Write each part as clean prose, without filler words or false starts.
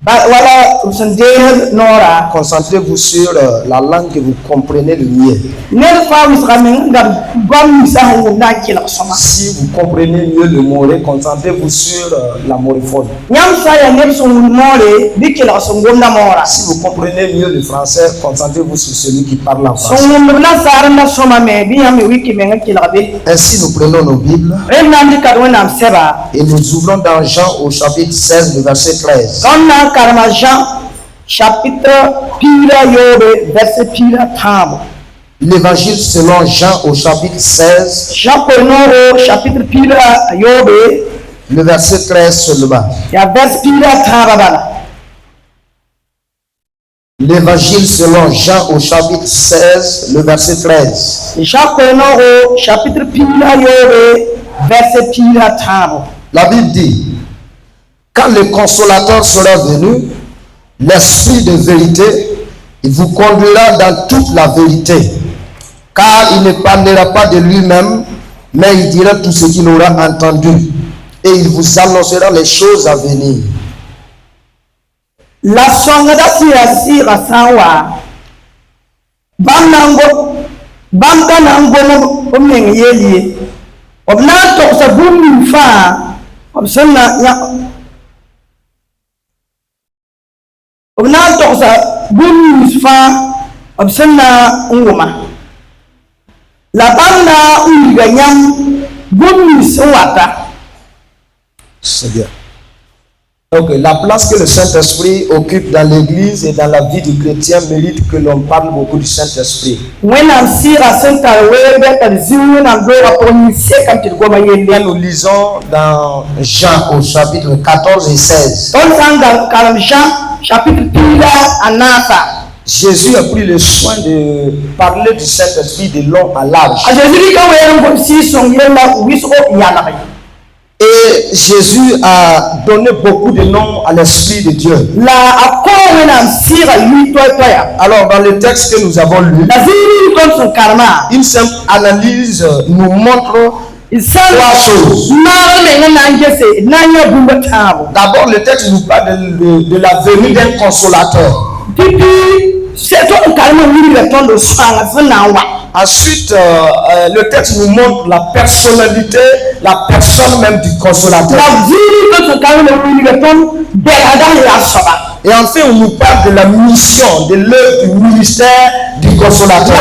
Voilà, Nora. Concentrez-vous sur la langue que vous comprenez le mieux. Si vous comprenez mieux le moré, concentrez-vous sur la moréphone. Si vous comprenez mieux le français, concentrez-vous sur celui qui parle en français. Ainsi, nous prenons nos Bibles et nous ouvrons dans Jean au chapitre 16, le verset 13. Jean, chapitre verset L'évangile selon Jean au chapitre 16, Jean chapitre le verset 13 seulement. L'évangile selon Jean au chapitre 16, le verset 13. Jean chapitre verset La Bible dit: quand le consolateur sera venu, l'esprit de vérité, il vous conduira dans toute la vérité, car il ne parlera pas de lui-même, mais il dira tout ce qu'il aura entendu, et il vous annoncera les choses à venir. La songada sira sawa bamka nango omeng yeli obna to sa bumi fa obsana ya obna to sa bumi fa obsana ngoma la banda unganyam bumi swata. C'est bien. Donc, la place que le Saint-Esprit occupe dans l'Église et dans la vie du chrétien mérite que l'on parle beaucoup du Saint-Esprit. Quand nous lisons dans Jean au chapitre 14 et 16, Jésus a pris le soin de parler du Saint-Esprit de long à large. Et Jésus a donné beaucoup de noms à l'Esprit de Dieu. Alors dans le texte que nous avons lu, une simple analyse nous montre trois choses. D'abord, le texte nous parle de la venue d'un consolateur. Ensuite, le texte nous montre la personnalité, la personne même du consolateur. Et enfin, on nous parle de la mission, de l'œuvre du ministère du consolateur.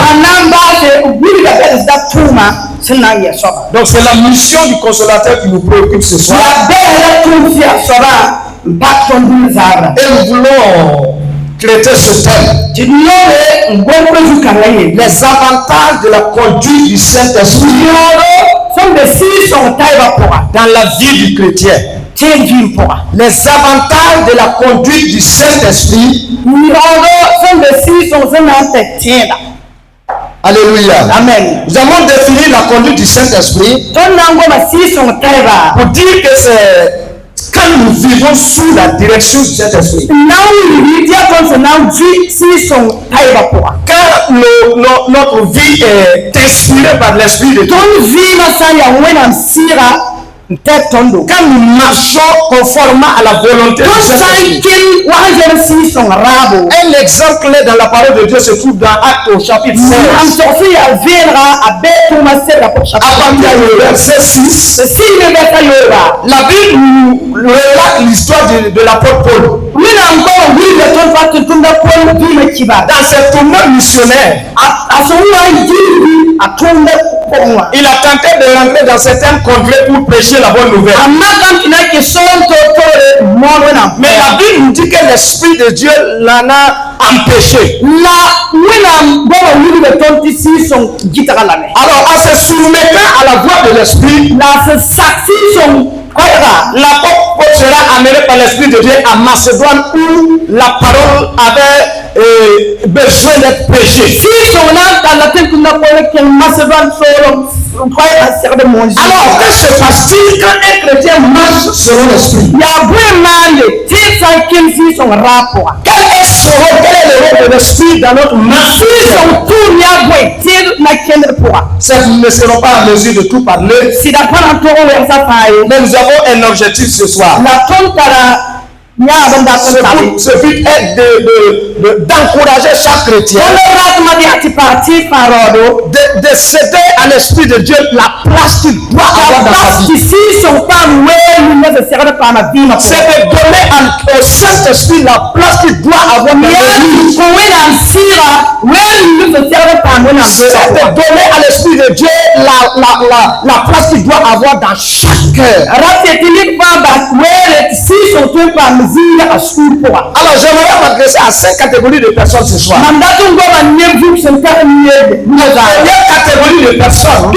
Donc c'est la mission du consolateur qui nous préoccupe ce soir. Et nous voulons traiter ce thème. Les avantages de la conduite du Saint-Esprit dans la vie du chrétien. Les avantages de la conduite du Saint-Esprit. Alléluia. Amen. Nous avons défini la conduite du Saint-Esprit pour dire que c'est quand nous vivons sous la direction du Saint-Esprit. Quand notre vie est inspirée par l'Esprit de Dieu. Quand nous marchons conformément à la volonté de Dieu. Un exemple clé dans la parole de Dieu se trouve dans Actes au chapitre 16. À partir du verset 6, la Bible nous relate l'histoire de l'apôtre Paul. Dans ce tournoi missionnaire, il a tenté de rentrer dans certaines contrées pour prêcher la bonne nouvelle. Mais la Bible nous dit que l'Esprit de Dieu l'en a empêché. Alors, en se soumettant à la voix de l'Esprit, l'apôtre Paul sera amené par l'Esprit de Dieu à Macédoine où la parole avait besoin d'être prêchée. Alors, que se passe-t-il quand un chrétien marche selon l'Esprit? Quel est ce rôle, quel est le rôle de l'Esprit dans notre marche? Nous ne serons pas en mesure de tout parler, mais nous avons un objectif ce soir. Ce but est d'encourager chaque chrétien de céder à l'Esprit de Dieu la place qu'il doit avoir dans sa vie. C'est de donner au Saint-Esprit la place qu'il doit avoir dans sa vie. C'est de donner à l'Esprit de Dieu la place qu'il doit avoir dans chaque cœur. Alors j'aimerais m'adresser à 5 catégories de personnes ce soir. La première catégorie de personnes,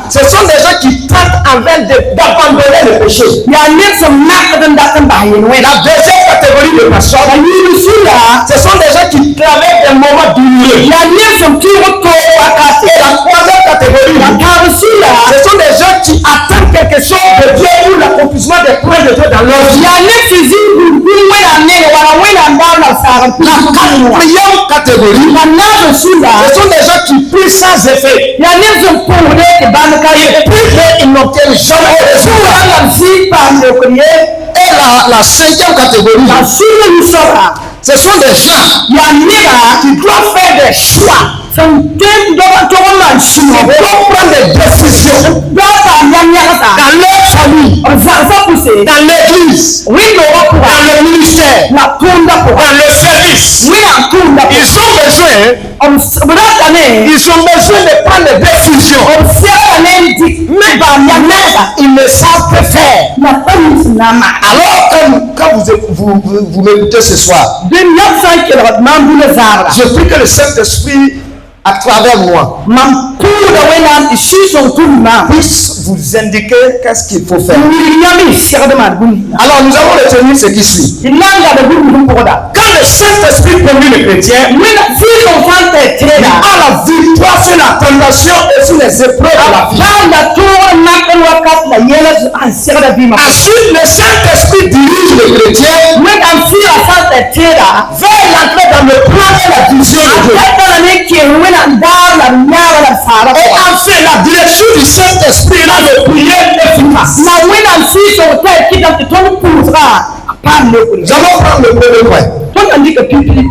ce sont des gens qui tentent en vain d'abandonner le péché. La deuxième catégorie de personnes, ce sont des gens qui traversent des moments douloureux. Et la troisième catégorie, ce sont des gens qui attendent quelque chose de Dieu pour l'accomplissement des plans de Dieu dans leur vie. La quatrième catégorie, ce sont des gens qui prient sans effet. Et puis ils n'obtiennent jamais de résultats. Et la cinquième catégorie, ce sont des gens qui doivent faire des choix. Ils doivent prendre des décisions dans leur famille, dans l'église, dans le ministère, dans le service. Ils ont besoin de prendre des décisions, mais ils ne savent pas faire. Alors quand vous m'écoutez ce soir, je prie que le Saint-Esprit à travers moi puisse vous indiquer qu'est-ce qu'il faut faire. Alors nous allons retenir ce qui suit. Quand le Saint-Esprit conduit le chrétien, il a la victoire sur la tentation et sur les épreuves de la vie. Ensuite le Saint-Esprit dirige le chrétien vers l'entrée dans le plan et la vision de Dieu. Et enfin, la direction du Saint-Esprit est de prière efficace. Nous allons prendre le premier point.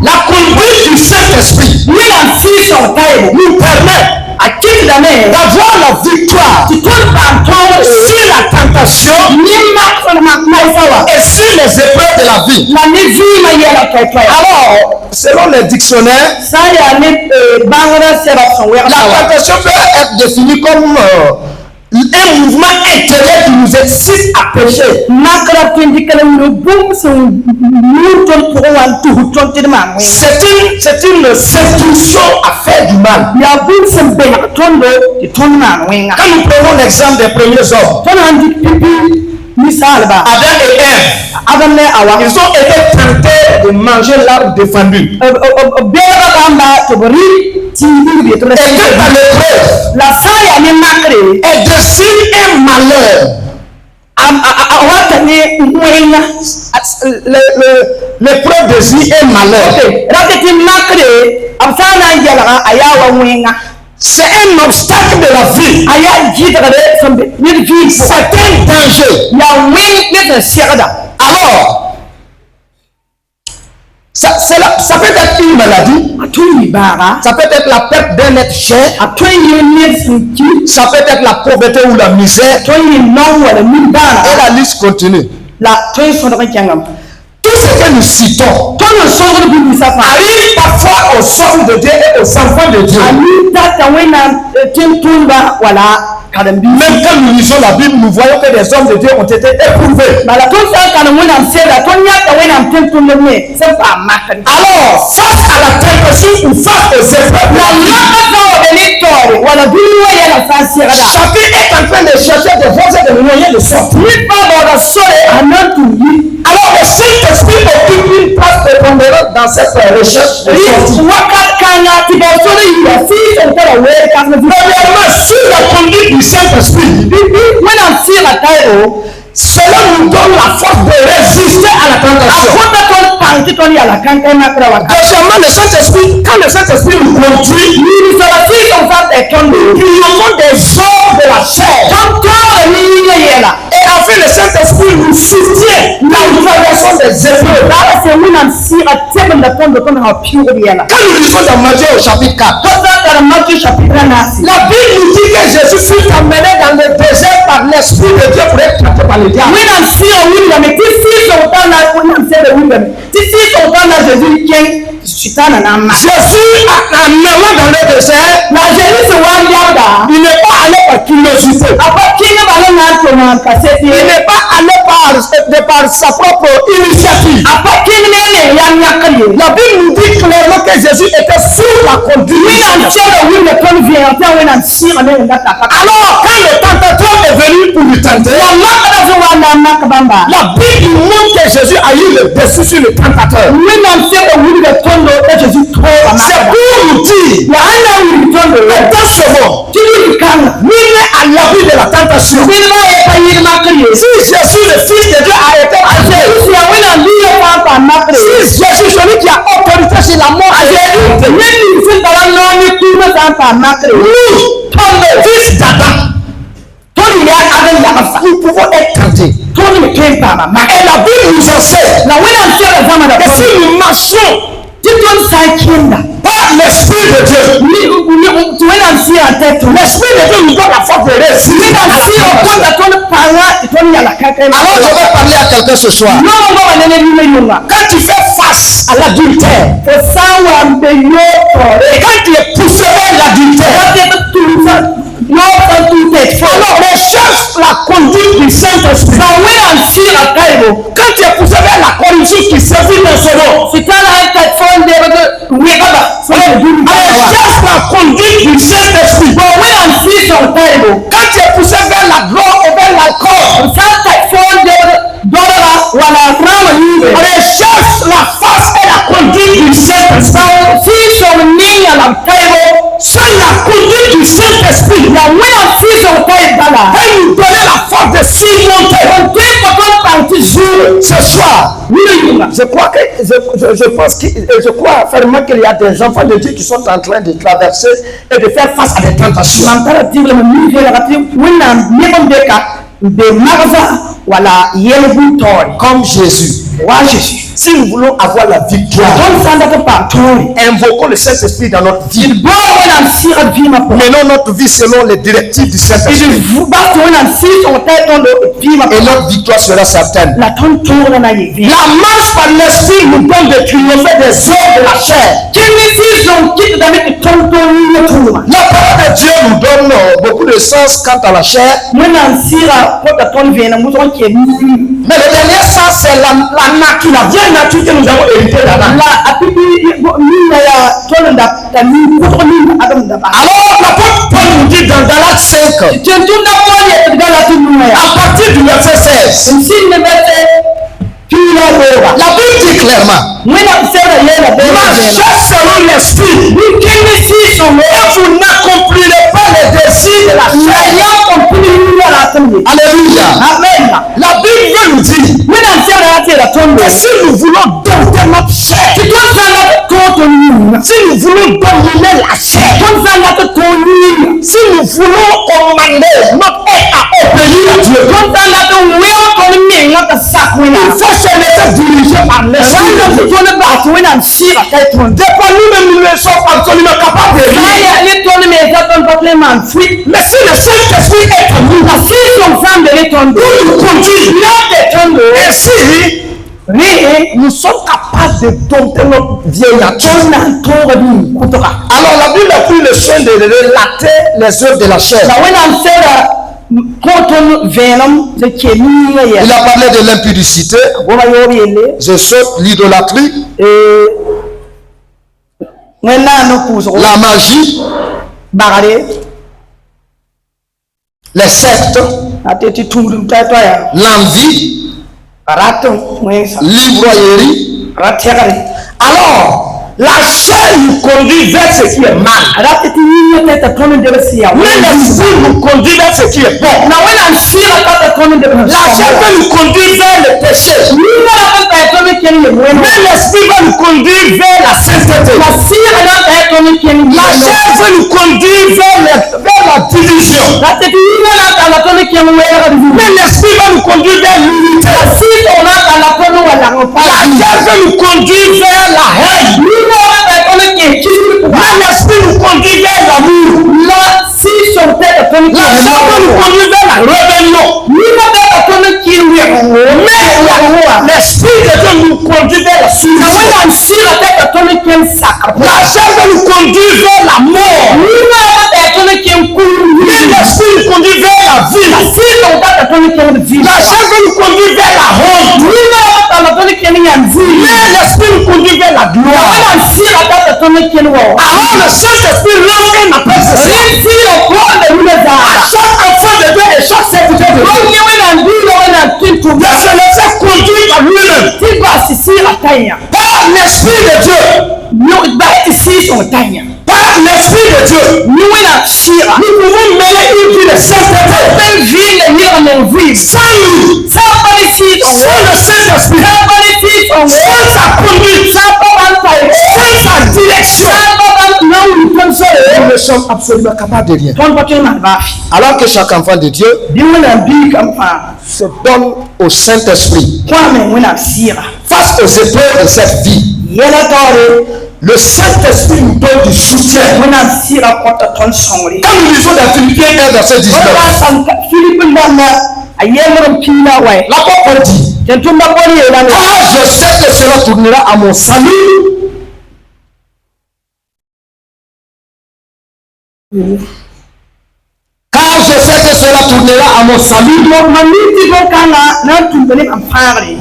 La conduite du Saint-Esprit nous permet d'avoir la victoire sur la tentation et sur les épreuves de la vie. Alors, selon les dictionnaires, la tentation peut être définie comme un mouvement intérieur qui nous excite à pécher. C'est une séduction à faire du mal. Quand nous prenons l'exemple des premiers hommes, Adam et Ève, ils ont été tentés de manger l'arbre défendu. Et que dans l'épreuve, elle dessine un malheur. L'épreuve désigne un malheur. C'est un obstacle de la vie. C'est un danger. Alors, ça peut être une maladie. Ça peut être la perte d'un être cher. Ça peut être la pauvreté ou la misère. Et la liste continue. Tout ce que nous citons arrive parfois aux hommes de Dieu et aux enfants de Dieu. Même quand nous lisons la Bible, nous voyons que les hommes de Dieu ont été éprouvés. Alors, face à la tentation ou face aux épreuves, chacun est en train de chercher des voies et des moyens de sortir. Alors, le Saint-Esprit occupe une place prépondérante dans cette recherche de sortie. Premièrement, sur la conduite du Saint-Esprit, cela nous donne la force de résister à la tentation. Deuxièmement, le Saint-Esprit, quand le Saint-Esprit nous conduit, nous avons des ordres de la chair. Et enfin, le Saint-Esprit nous soutient dans la traversation des épreuves. Quand nous lisons dans Matthieu au chapitre 4, la Bible nous dit que Jésus fut emmené dans le désert par l'Esprit de Dieu pour être tenté par le diable. Jésus, en allant dans le désert, il n'est pas allé par curiosité. Il n'est pas allé par sa propre initiative. La Bible nous dit clairement que Jésus était sous la conduite. Alors, quand le tentateur est venu pour lui tenter, la Bible nous montre que Jésus a eu le dessus sur le tentateur. C'est pour nous dire que dans ce monde, nul n'est à l'abri de la tentation. Si Jésus, le Fils de Dieu, a été tenté, si Jésus, celui qui a autorité sur la mort, a été tenté, nous, comme le fils d'Adam, nous pouvons être tentés. Et la Bible nous enseigne que si nous marchons par l'Esprit de Dieu, l'Esprit de Dieu nous donne la force de réussir. Alors je vais parler à quelqu'un ce soir. Quand tu fais face à l'adultère, et quand tu es poussé vers l'adultère, alors recherche la conduite du Saint-Esprit. Quand tu es poussé vers la corruption qui sévit dans ce monde, recherche la conduite du Saint-Esprit. Quand tu es poussé vers la gloire et vers l'alcool, recherche la face et la conduite du Saint-Esprit. Sans la conduite du Saint-Esprit, va nous donner la force de surmonter. Ce soir, je crois fermement qu'il y a des enfants de Dieu qui sont en train de traverser et de faire face à des tentations. Comme Jésus. Si nous voulons avoir la victoire, invoquons le Saint-Esprit dans notre vie. Menons notre vie selon les directives du Saint-Esprit. Et notre victoire sera certaine. La marche par l'Esprit nous donne de triompher des œuvres de la chair. La parole de Dieu nous donne beaucoup de sens quant à la chair. Mais le dernier sens, c'est la nature, la vieille nature que nous avons héritée d'Adam. Alors, l'apôtre Paul nous dit dans Galates 5, à partir du verset 16, la Bible dit clairement, marchez selon l'Esprit, et vous n'accomplirez pas les désirs de la chair. Alléluia. Amen. La Bible veut nous dire que si nous voulons dompter notre chair, si nous voulons dominer la chair, si nous voulons commander notre être à obéir à Dieu, il faut se laisser diriger par l'Esprit. Des fois, nous-mêmes, nous ne sommes absolument capables de rien. Mais si le Saint-Esprit est en nous, nous conduit, ainsi, nous sommes capables de dompter notre vieille nature. Alors la Bible a pris le soin de relater les œuvres de la chair. Il a parlé de l'impudicité, je saute l'idolâtrie, la magie, les sectes, l'envie, l'ivrognerie. Alors, La chair nous conduit vers ce qui est mal. Mais l'esprit nous conduit vers ce qui est bon. La chair peut nous conduire vers le péché. Mais l'esprit va nous conduire vers la sainteté. La chair peut nous conduire vers la division. Mais l'esprit va nous conduire vers l'unité. La chair peut nous conduire vers la haine. Mais l'esprit nous conduit vers l'amour. La chair peut nous conduire vers la rébellion. Mais l'esprit de Dieu nous conduit vers la soumission. La chair peut nous conduire vers la mort. Mais l'esprit nous conduit vers la vie. La chair peut nous conduire vers la honte. Mais l'esprit nous conduit vers la gloire. Alors le Saint-Esprit rend un appel spécial à chaque enfant de Dieu et chaque serviteur de Dieu de se laisser conduire par lui-même par l'Esprit de Dieu. Par l'Esprit de Dieu, nous pouvons mener une vie de sainteté. Sans lui, sans le Saint-Esprit, sans sa conduite, sans sa direction, nous ne sommes absolument capables de rien. Alors que chaque enfant de Dieu se donne au Saint-Esprit face aux épreuves de cette vie. Le Saint-Esprit nous donne du soutien. Quand nous lisons dans Philippiens 1 verset 19, l'apôtre dit, car je sais que cela tournera à mon salut. Car je sais que cela tournera à mon salut.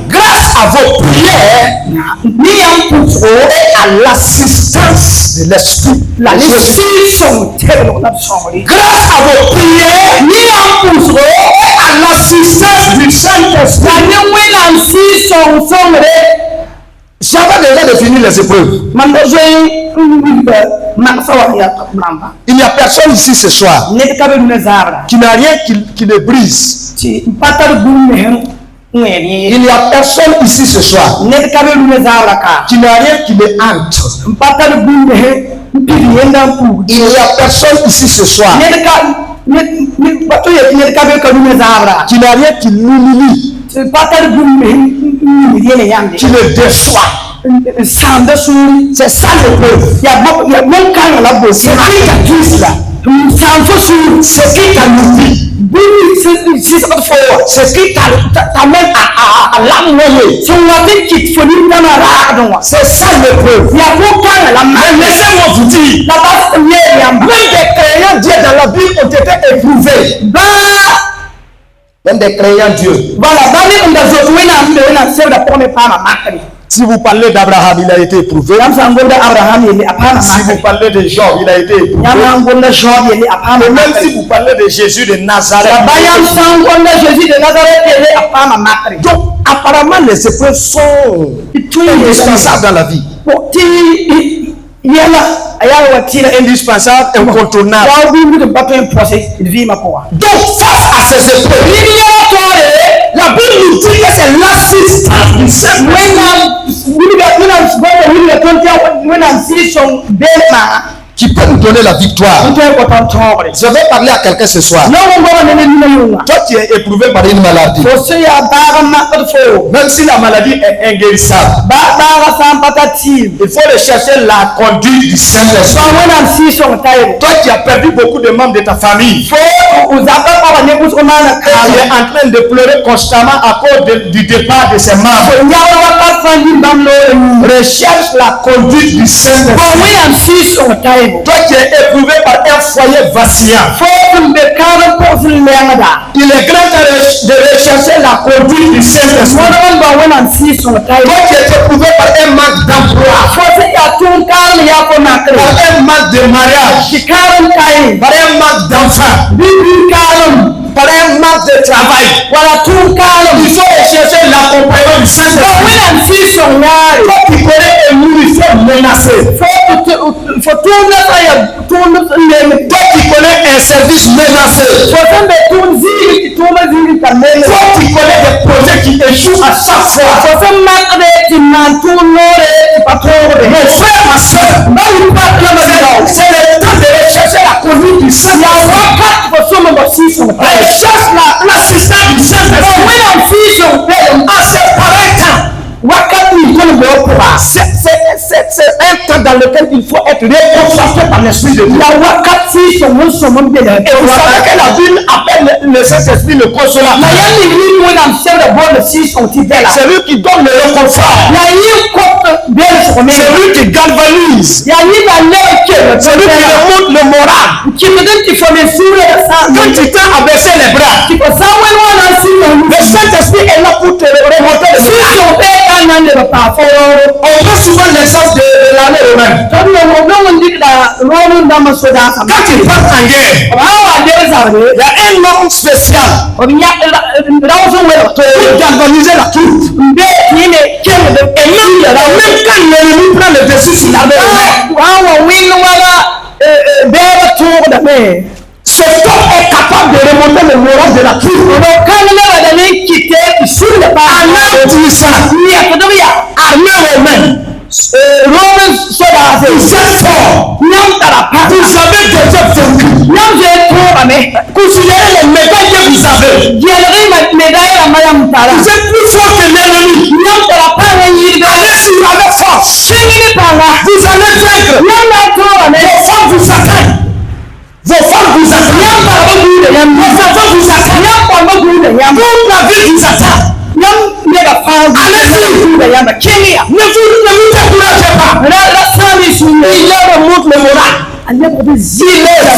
Grâce à vos prières et à l'assistance de l'Esprit. Grâce à vos prières et à l'assistance du Saint-Esprit. J'avais déjà défini les épreuves. Il n'y a personne ici ce soir qui n'a rien qui le brise. Il n'y a personne ici ce soir qui n'a rien qui le hante. Il n'y a personne ici ce soir qui n'a rien qui l'humilie, qui le déçoit. C'est ça l'épreuve. C'est qui t'a nourri. C'est qui t'amène à l'amener. C'est ça l'épreuve. Mais laissez-moi vous dire, même des croyants Dieu dans la Bible ont été éprouvés. Même des croyants Dieu. Si vous parlez d'Abraham, il a été éprouvé. Si vous parlez de Job, il a été éprouvé. Et même si vous parlez de Jésus de Nazareth. Donc, apparemment, les épreuves sont indispensables dans la vie. Indispensable, incontournable. Donc, face à ces épreuves, la Bible nous dit que c'est l'assistance du Saint-Esprit qui peut nous donner la victoire. Je vais parler à quelqu'un ce soir. Toi, tu es éprouvé par une maladie. Même si la maladie est inguérissable, il faut rechercher la conduite du Saint-Esprit. Toi, tu as perdu beaucoup de membres de ta famille. Tu es en train de pleurer constamment à cause du départ de ces membres. Recherche la conduite du Saint-Esprit. Toi qui es éprouvé par un foyer vacillant, il est grand de rechercher la conduite du Saint-Esprit. Toi qui es éprouvé par un manque d'emploi, par un manque de mariage, par un manque d'enfants, par un manque de travail, il faut rechercher l'accompagnement du Saint-Esprit. Toi qui connais un nourrisseur menacé. Toi qui connais un service menacé. Toi qui connais des projets qui échouent à chaque fois. Mon frère, ma soeur, c'est le temps de rechercher la conduite du Saint-Esprit. Recherche l'assistance du Saint-Esprit. À ce pareil temps. C'est un temps dans lequel il faut être réconforté par l'Esprit de Dieu. Et vous savez que la Bible appelle le Saint-Esprit le consolateur. C'est lui qui donne le réconfort. C'est lui qui galvanise. C'est lui qui remonte le moral. Quand tu t'es abaissé les bras, le Saint-Esprit est là pour te remonter le moral. On prend souvent l'exemple de l'armée romaine. Quand ils partent en guerre, il y a un homme spécial pour galvaniser la troupe. Et même quand l'ennemi prend le dessus sur l'armée romaine, ce homme est capable de remonter le moral de la troupe. Armée romaine. Romains soldats, vous êtes forts. Vous avez déjà vaincu. Considérez les médailles que vous avez. Vous êtes plus fort que l'ennemi. Allez sur avec force. Vous allez vaincre. Vos femmes vous atteignent. Vos femmes vous atteignent. Vos enfants vous atteignent. Toute la vie vous attend. Allez-y. Ne vous découragez pas. Il remonte le moral. Il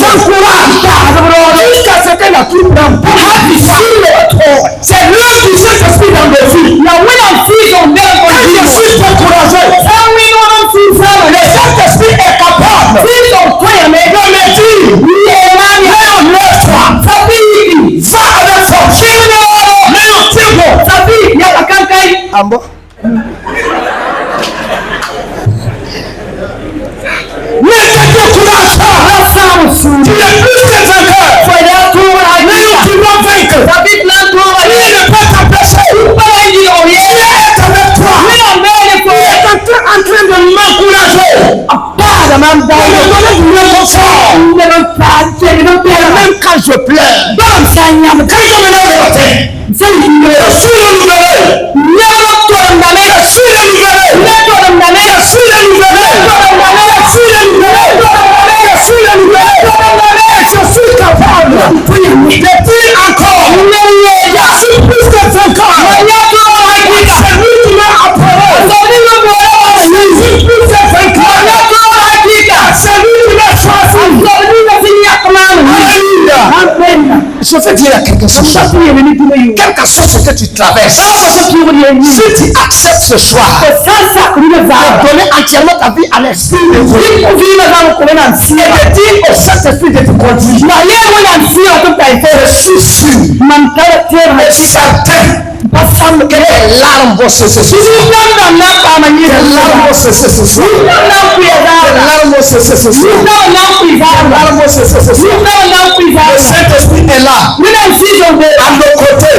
faut courage jusqu'à ce que la troupe n'emporte. C'est l'œuvre du Saint-Esprit dans nos vies. Quand je suis trop courageux, le Saint-Esprit est capable de me dire, lève-toi, va avec force, Ambo. Ne te décourage pas. Tu es plus que vainqueur. Mais tu dois vaincre. Il ne peut t'empêcher. Tu es avec toi. Il est en train de m'encourager. De me donner du réconfort. Même quand je pleure. Quand je me lève le matin. Je suis renouvelé. Je suis renouvelé. Je suis capable de dire encore. Je suis plus que vainqueur. C'est lui qui m'a appelé. Je suis plus que vainqueur. C'est lui qui m'a choisi. Je vais dire à quelque chose. Quel que soit ce que tu traverses, si tu acceptes ce choix de donner entièrement ta vie à l'Esprit de Dieu et de dire au Saint-Esprit de te conduire, je suis sûr et certain que les larmes vont cesser ce soir. Les larmes vont cesser ce soir. Les larmes vont cesser ce soir. Les larmes vont cesser ce soir. Le Saint-Esprit est là. À nos côtés.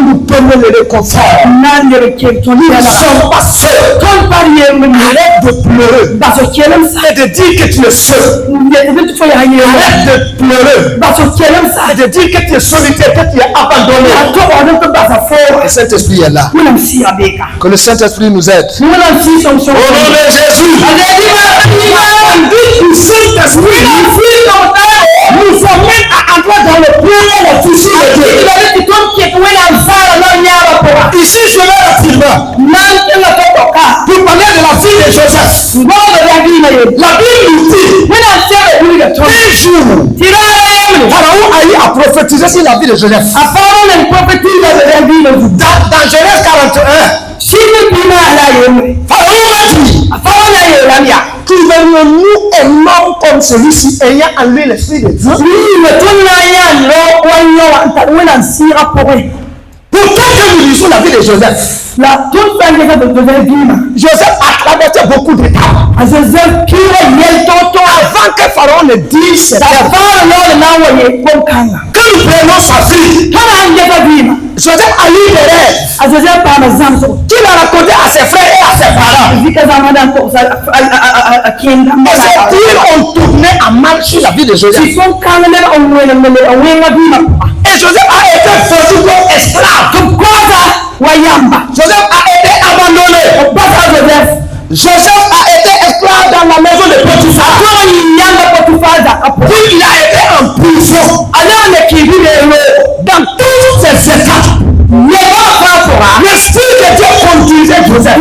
Nous prenons le réconfort. Nous ne sommes pas seuls. Arrête de pleurer. Et de dire que tu es seul. Arrête de pleurer. Et de dire que tu es solitaire, que tu es abandonné. Le Saint-Esprit est là. Que le Saint-Esprit nous aide. Au nom de Jésus. Du Saint-Esprit nous emmène à entrer dans le plan et le souci de Dieu. Ici, je vais rapidement pour parler de la vie de Joseph. La Bible nous dit un jour, Pharaon a eu à prophétiser sur la vie de Joseph. Dans Genèse 41, Pharaon a dit, trouverions-nous un homme comme celui-ci ayant en lui l'Esprit de Dieu? Pourtant, quand nous lisons la vie de Joseph, Joseph acclame apporté beaucoup d'étapes. Avant que Pharaon ne dise ses termes. Quand nous prenons sa vie, Joseph a eu des rêves qu'il a raconté à ses frères et à ses parents. Et ces dires ont tourné à mal sur la vie de Joseph. Et Joseph a été vendu comme esclave. Joseph a été abandonné. Joseph a été esclave dans la maison de Potiphar. Puis il a été en prison. Dans toutes ces étapes, l'esprit de Dieu conduisait Joseph.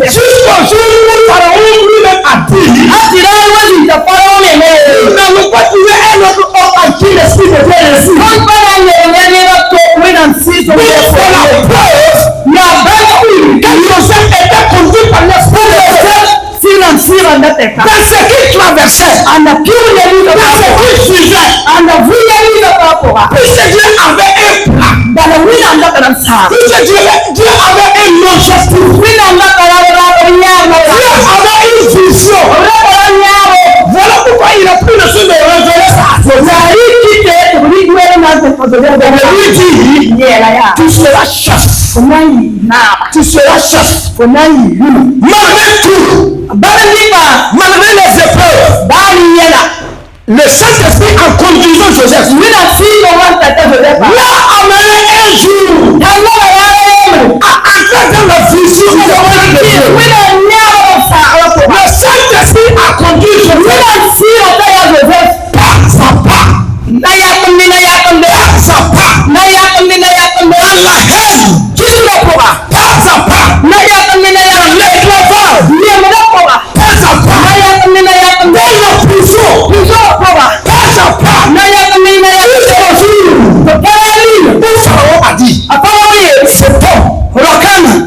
Jusqu'au jour où Pharaon lui-même a dit, nous n'allons pas trouver un autre homme à qui l'esprit de Dieu est ici. Pour la preuve, quand Joseph était conduit par l'esprit de Dieu, dans ce qu'il traversait, dans ce qu'il suivait, puisque Dieu avait un plan, puisque Dieu avait un objectif, Dieu avait une vision. Voilà pourquoi il a pris le soin de révéler ça. Il lui dit, tu seras chef. Tu seras chef. Malgré tout, malgré les épreuves, le Saint-Esprit en conduisant Joseph l'a amené un jour à entrer dans la vision de Dieu. Le Saint-Esprit a conduit Joseph pas à pas. Il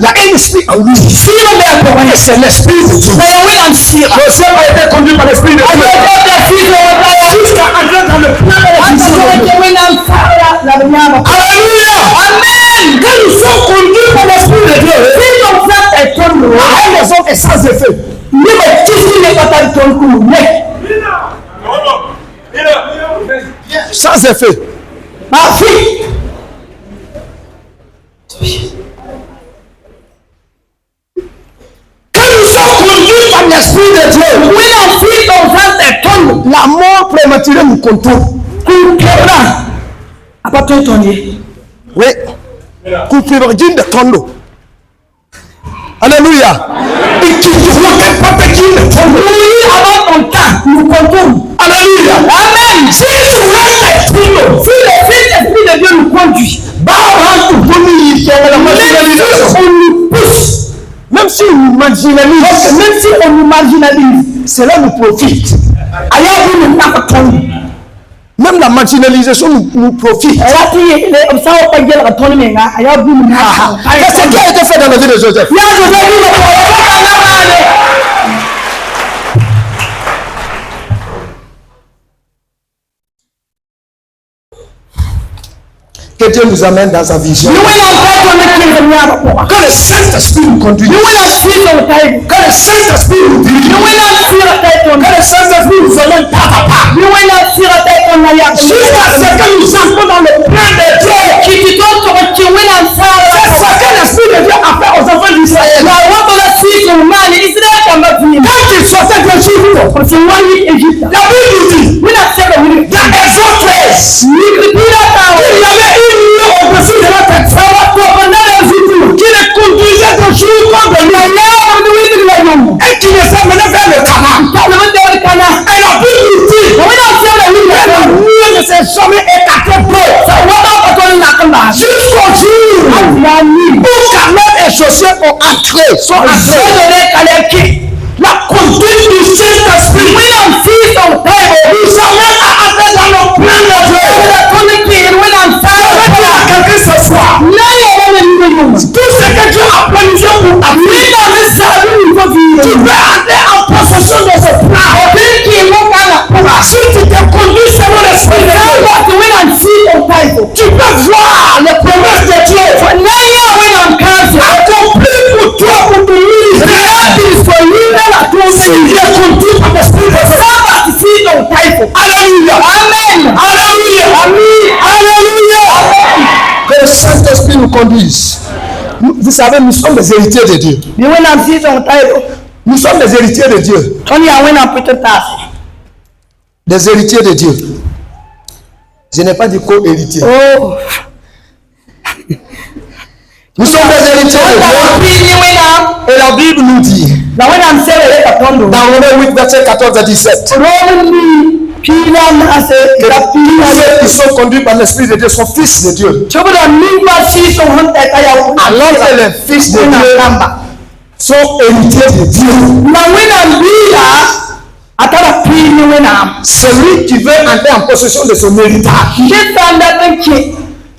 y a un esprit en lui. C'est l'esprit de Dieu. Joseph a été conduit par l'esprit de Dieu jusqu'à entrer dans le plan de la vision de Dieu. Alléluia. Amen. Quand nous sommes conduits par l'esprit de Dieu, à un raison est sans effet. Sans effet. Ma fille. Par l'esprit de Dieu, la mort prématurée nous contrôle. Oui. De tondo. Alléluia. Et tu ne pas avant ton temps, nous contrôle. Alléluia. Amen. Si l'esprit de Dieu nous conduit, on nous pousse. Même si on nous marginalise, cela nous profite. Même la marginalisation nous profite. Qu'est-ce qui a été fait dans la vie de Joseph? Que Dieu nous amène dans sa vision. Que le Saint-Esprit nous conduise. Que le Saint-Esprit nous dirige. Que le Saint-Esprit nous emmène pas à pas. Jusqu'à ce que nous entrons dans le plan de Dieu. C'est ce que l'Esprit de Dieu a fait aux enfants d'Israël. Quand ils sortaient d'Égypte, la Bible nous dit, dans Exode 13, il y avait une lion au-dessus de la tête qui les conduisait de jour comme de nuit et qui les amenait vers le Canaan. Et la Bible nous dit que la nuit ne s'est jamais écartée jusqu'au jour où Caleb et Josué sont entrés. La conduite du Saint-Esprit nous amène à entrer dans le plan de Dieu. Quelqu'un ce soir, tout ce que Dieu a planifié pour ta vie, tu peux entrer en possession de ce plan. Si tu te conduis selon l'esprit de Dieu, tu peux voir les promesses de Dieu accomplir pour toi, pour ton ministère. conduise. Vous savez, nous sommes des héritiers de Dieu. Nous sommes des héritiers de Dieu. Des héritiers de Dieu. Je n'ai pas dit co-héritier. Oh. Nous sommes des héritiers de Dieu. Et la Bible nous dit, dans Romains 8, verset 14 à 17, que ceux qui sont conduits par l'Esprit de Dieu sont fils de Dieu. Alors que les fils de Dieu sont héritiers de Dieu. Celui qui veut entrer en possession de son héritage,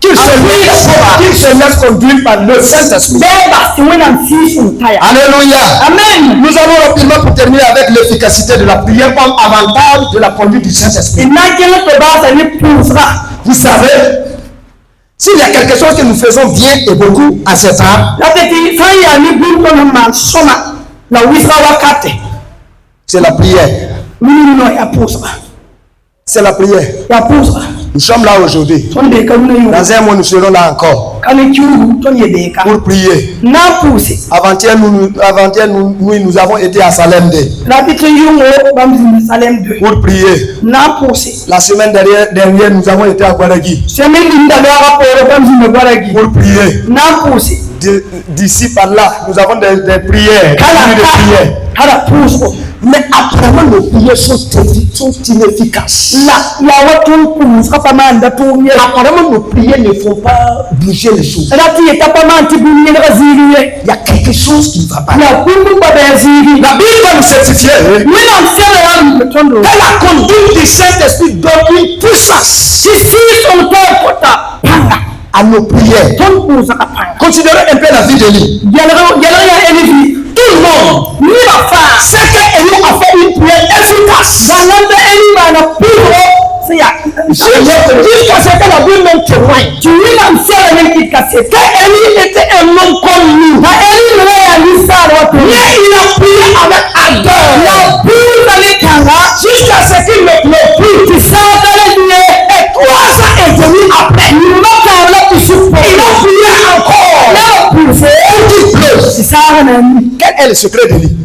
qu'il se laisse conduire par le Saint-Esprit. Alléluia. Amen. Nous allons rapidement pour terminer avec l'efficacité de la prière comme avantage de la conduite du Saint-Esprit. Vous savez, s'il y a quelque chose que nous faisons bien et beaucoup à ce temps, c'est la prière. C'est la prière. Nous sommes là aujourd'hui. Dans un mois, nous serons là encore pour prier. Avant-hier, nous avons été à Salem 2 pour prier. La semaine dernière, nous avons été à Guaragui pour prier. D'ici par là, nous avons des prières. Mais apparemment, nos prières sont inefficaces. Apparemment, nos prières ne font pas bouger les choses. Il y a quelque chose qui ne va pas. La Bible va nous certifier que la conduite du Saint-Esprit donne une puissance à nos prières. Considérez un peu la vie d'Élie. Tout le monde sait qu'Élie a fait une prière efficace. Jusqu'à ce que la Bible même témoigne qu'Élie était un homme comme nous. Mais il a prié avec ardeur jusqu'à ce qu'il ne pleure plus. Et 3 ans et demi après, il a prié encore. Quel est le secret d'Élie?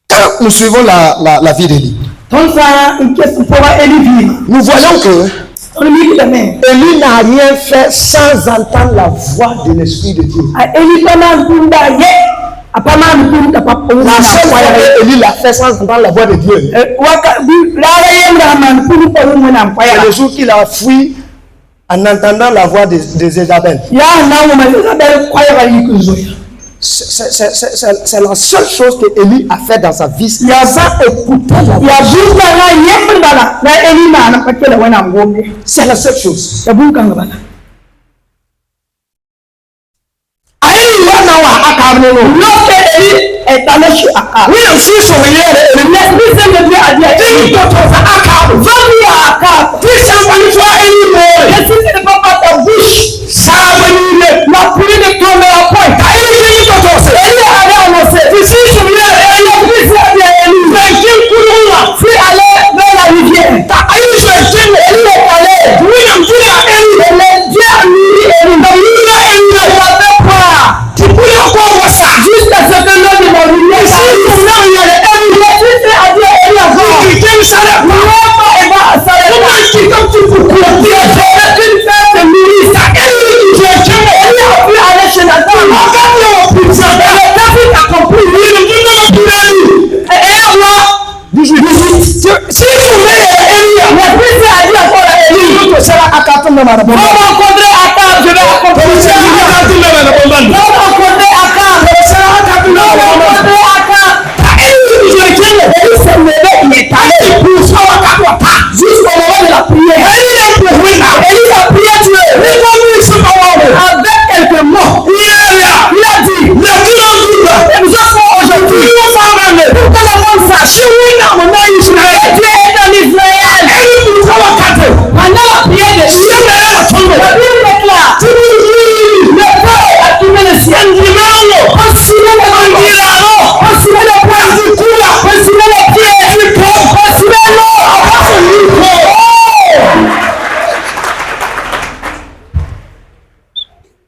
Quand nous suivons la vie d'Élie, nous voyons que Élie n'a rien fait sans entendre la voix de l'Esprit de Dieu. La seule fois que Élie l'a fait sans entendre la voix de Dieu, c'est le jour qu'il a fui en entendant la voix de Jézabel. C'est la seule chose que Élie a fait dans sa vie. Il a écouté la voix. C'est la seule chose.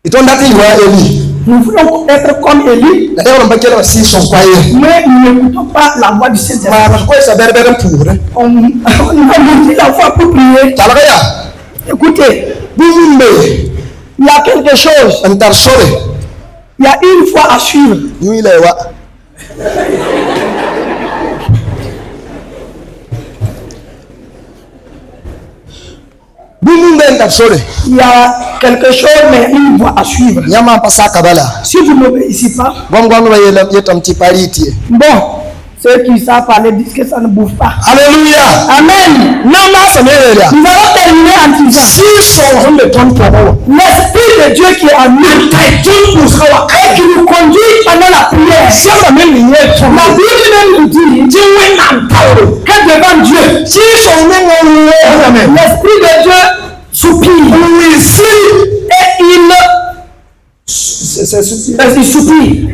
Ils t'ont dit, Élie. Nous voulons être comme Élie, D'ailleurs, on va dire aussi son croyant. mais nous n'écoutons pas la voix du Saint-Esprit. On dit la voix pour prier. Écoutez, il y a quelque chose. Il y a une foi à suivre. Il y a quelque chose, mais une voie à suivre. Si vous n'obéissez pas, bon, ceux qui savent parler disent que ça ne bouge pas. Alléluia. Amen. Nous allons terminer en disant, l'Esprit de Dieu qui est en nous et qui nous conduit pendant la prière. La Bible même nous dit que devant Dieu, l'Esprit de Dieu soupire. Et il soupire.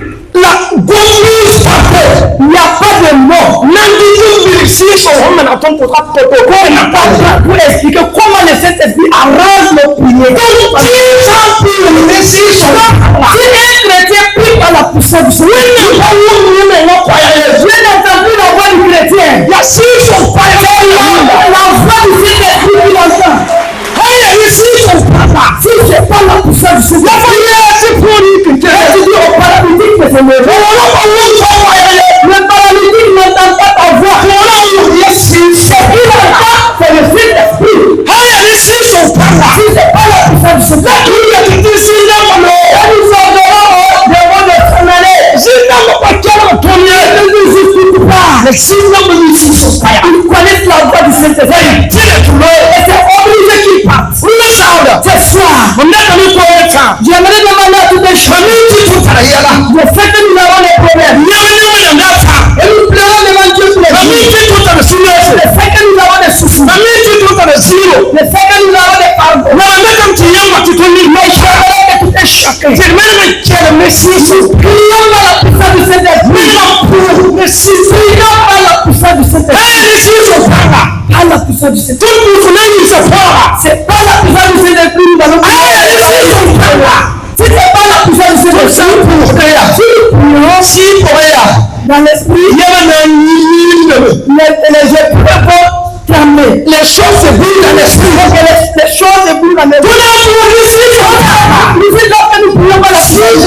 Il n'y a pas de mot. Pour expliquer comment le Saint-Esprit arrange nos prières. Si un chrétien prie par la puissance du Seigneur, je n'entends plus la voix du chrétien. La voix du Saint-Esprit qui l'entend. Si c'est pas la puissance du Seigneur, le paralytique n'entend pas ta voix. Ce qu'il entend, c'est le Saint-Esprit. Si c'est pas la puissance du Seigneur, nous ordonnons aux démons de s'en aller. Ils connaissent la voix du Saint-Esprit. Et c'est obligé qu'ils partent. Ce soir, j'aimerais demander à toutes les choses. Je sais que nous avons des problèmes. Et nous pleurons devant Dieu pour les choses. Je sais que nous avons des soucis. Je sais que nous avons des pardons. Mais j'aimerais que tout est chacun. Prions par la puissance du Saint-Esprit. Prions par la puissance du Saint-Esprit. Par la puissance du Saint-Esprit. C'est pas la puissance du Saint-Esprit nous allons prier. Si c'est pas la puissance du Saint-Esprit, dans l'esprit, les épreuves vont trembler. Les choses se bougent dans l'esprit. Les choses se bougent dans l'esprit. Nous prions par la puissance.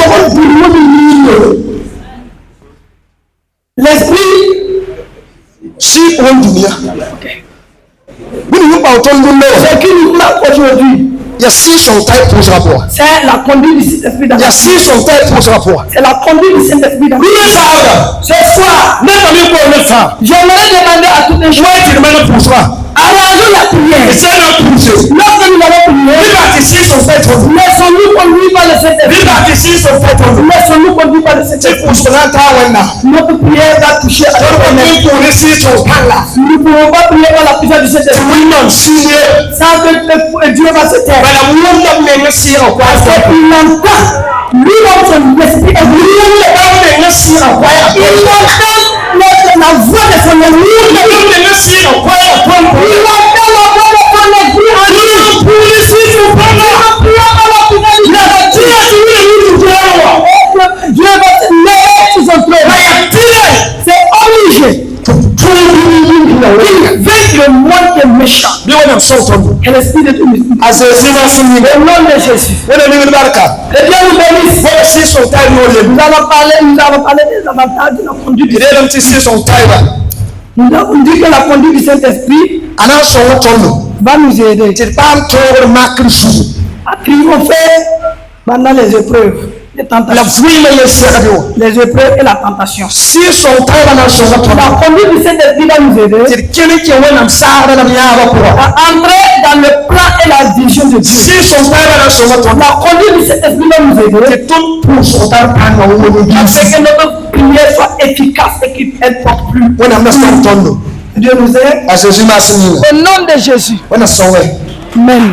L'esprit, Si on dit ce qui nous manque aujourd'hui, c'est la conduite du Saint-Esprit dans notre vie. C'est la conduite du Saint-Esprit dans notre vie. Ce soir, j'aimerais demander à toutes les choses, arrangeons la prière. Lorsque nous allons prier, laissons-nous conduire par le Saint-Esprit. Laissons-nous conduire par le Saint-Esprit. Notre prière va toucher à notre. Nous ne pouvons pas prier par la puissance du Saint-Esprit sans que Dieu va se taire. Parce qu'il entend. Lui, notre esprit est venu. Il entend la voix de son ami. Il entend la voix de son esprit en lui. Dieu va se lever sur son trône. C'est obligé. Il veut le monde qui est méchant. Et l'esprit de Dieu. Au nom de Jésus. Que Dieu nous bénisse. Nous avons parlé des avantages de la conduite. Nous avons dit que la conduite du Saint-Esprit va nous aider à triompher pendant les épreuves. Les tentations. Les épreuves et la tentation. La conduite du Saint-Esprit va nous aider à entrer dans le plan et la vision de Dieu. La conduite du Saint-Esprit va nous aider afin que notre prière soit efficace et qu'elle ne porte plus. Dieu nous aide. Au nom de Jésus. Amen.